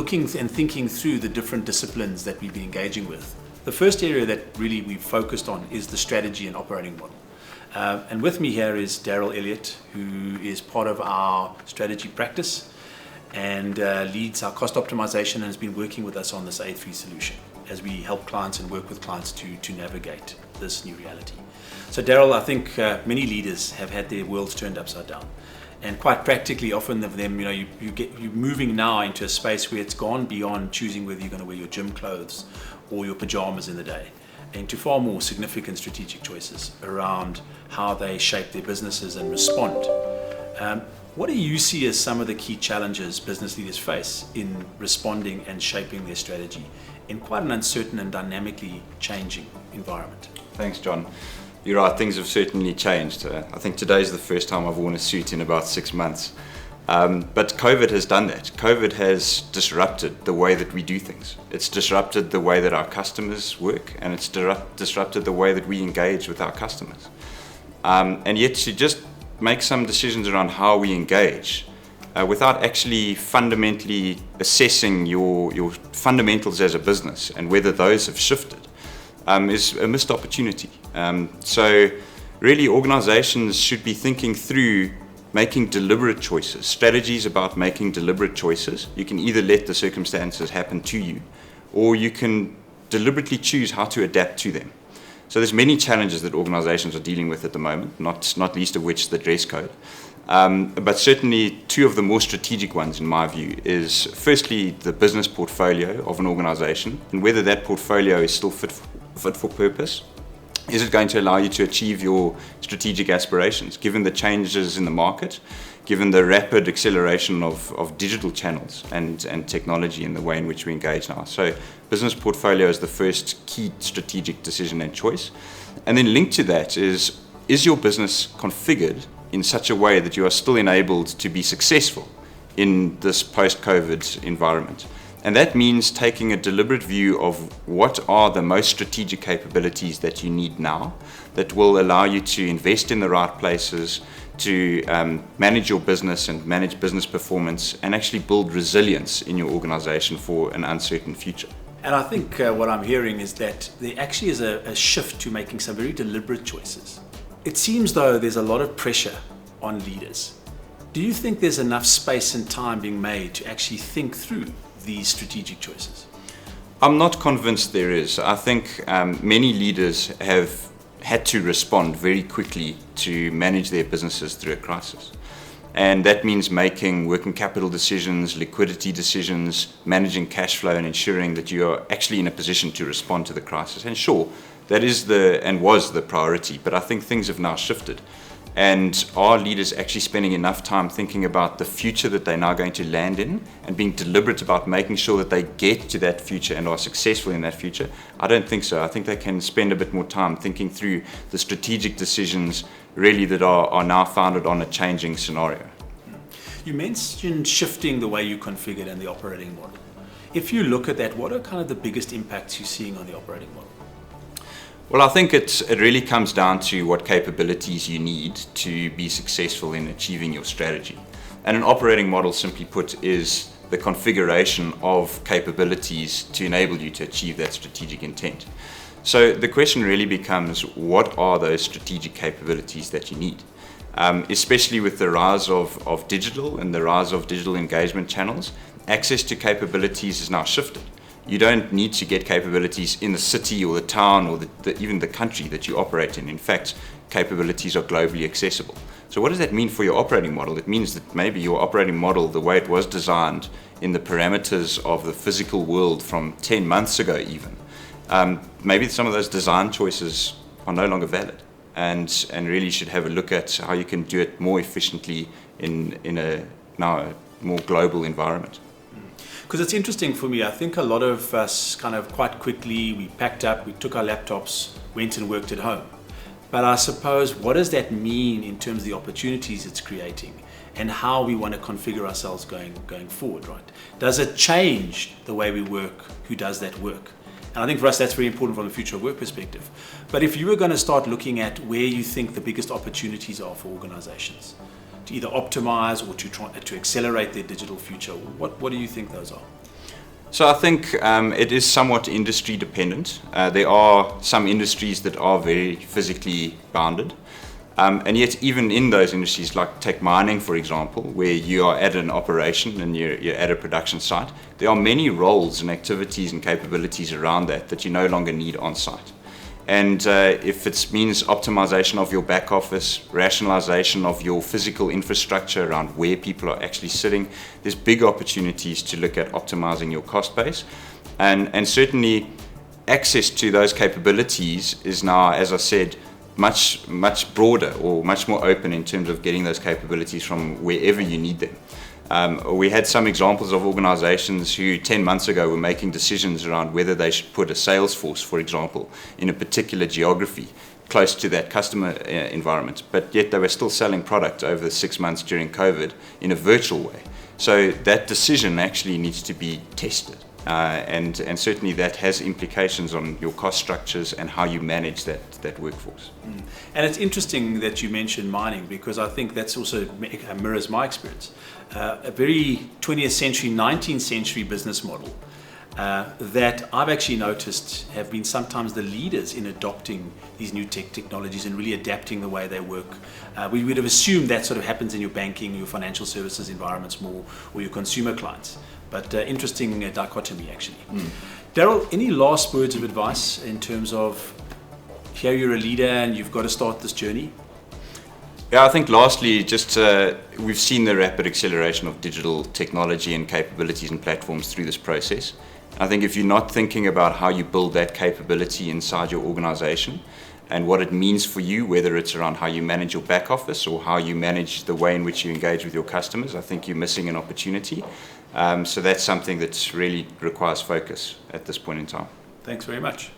looking and thinking through the different disciplines that we've been engaging with, the first area that really we've focused on is the strategy and operating model. And with me here is Daryl Elliott, who is part of our strategy practice and leads our cost optimization and has been working with us on this A3 solution as we help clients and work with clients to navigate this new reality. So Daryl, I think many leaders have had their worlds turned upside down. And quite practically, often of them, you're moving now into a space where it's gone beyond choosing whether you're going to wear your gym clothes or your pajamas in the day, into far more significant strategic choices around how they shape their businesses and respond. What do you see as some of the key challenges business leaders face in responding and shaping their strategy in quite an uncertain and dynamically changing environment? Thanks, John. You're right, things have certainly changed. I think today's the first time I've worn a suit in about 6 months. But COVID has done that. COVID has disrupted the way that we do things. It's disrupted the way that our customers work, and it's disrupted the way that we engage with our customers. And yet to just make some decisions around how we engage without actually fundamentally assessing your fundamentals as a business and whether those have shifted is a missed opportunity. So really organizations should be thinking through making deliberate choices. Strategies about making deliberate choices. You can either let the circumstances happen to you, or you can deliberately choose how to adapt to them. So there's many challenges that organizations are dealing with at the moment, not least of which the dress code. But certainly two of the more strategic ones in my view is firstly the business portfolio of an organization and whether that portfolio is still fit for purpose. Is it going to allow you to achieve your strategic aspirations, given the changes in the market, given the rapid acceleration of digital channels and technology in the way in which we engage now? So business portfolio is the first key strategic decision and choice. And then linked to that is your business configured in such a way that you are still enabled to be successful in this post-COVID environment? And that means taking a deliberate view of what are the most strategic capabilities that you need now that will allow you to invest in the right places, to manage your business and manage business performance and actually build resilience in your organization for an uncertain future. And I think what I'm hearing is that there actually is a shift to making some very deliberate choices. It seems though there's a lot of pressure on leaders. Do you think there's enough space and time being made to actually think through these strategic choices? I'm not convinced there is. I think many leaders have had to respond very quickly to manage their businesses through a crisis. And that means making working capital decisions, liquidity decisions, managing cash flow and ensuring that you are actually in a position to respond to the crisis. And sure, that is was the priority, but I think things have now shifted. And are leaders actually spending enough time thinking about the future that they're now going to land in and being deliberate about making sure that they get to that future and are successful in that future? I don't think so. I think they can spend a bit more time thinking through the strategic decisions really that are now founded on a changing scenario. You mentioned shifting the way you configured and the operating model. If you look at that, what are kind of the biggest impacts you're seeing on the operating model? Well, I think it really comes down to what capabilities you need to be successful in achieving your strategy. And an operating model, simply put, is the configuration of capabilities to enable you to achieve that strategic intent. So the question really becomes, what are those strategic capabilities that you need? Especially with the rise of digital and the rise of digital engagement channels, access to capabilities is now shifted. You don't need to get capabilities in the city or the town or even the country that you operate in. In fact, capabilities are globally accessible. So what does that mean for your operating model? It means that maybe your operating model, the way it was designed in the parameters of the physical world from 10 months ago even, maybe some of those design choices are no longer valid and really should have a look at how you can do it more efficiently in a now more global environment. Because it's interesting for me, I think a lot of us kind of quite quickly, we packed up, we took our laptops, went and worked at home. But I suppose, what does that mean in terms of the opportunities it's creating and how we want to configure ourselves going forward, right? Does it change the way we work, who does that work? And I think for us, that's very important from a future of work perspective. But if you were going to start looking at where you think the biggest opportunities are for organizations, to either optimize or to try to accelerate their digital future, what do you think those are? So I think it is somewhat industry dependent. There are some industries that are very physically bounded. And yet even in those industries, like tech mining, for example, where you are at an operation and you're at a production site, there are many roles and activities and capabilities around that you no longer need on site. And if it means optimization of your back office, rationalization of your physical infrastructure around where people are actually sitting, there's big opportunities to look at optimizing your cost base. And certainly access to those capabilities is now, as I said, much broader or much more open in terms of getting those capabilities from wherever you need them. We had some examples of organizations who 10 months ago were making decisions around whether they should put a sales force, for example, in a particular geography close to that customer environment, but yet they were still selling product over the 6 months during COVID in a virtual way. So that decision actually needs to be tested. And certainly that has implications on your cost structures and how you manage that workforce. And it's interesting that you mentioned mining, because I think that's also mirrors my experience. A very 20th century, 19th century business model that I've actually noticed have been sometimes the leaders in adopting these new technologies and really adapting the way they work. We would have assumed that sort of happens in your banking, your financial services environments more, or your consumer clients. But interesting dichotomy, actually. Daryl, any last words of advice in terms of here you're a leader and you've got to start this journey? Yeah, I think lastly, just we've seen the rapid acceleration of digital technology and capabilities and platforms through this process. I think if you're not thinking about how you build that capability inside your organization and what it means for you, whether it's around how you manage your back office or how you manage the way in which you engage with your customers, I think you're missing an opportunity. So that's something that really requires focus at this point in time. Thanks very much.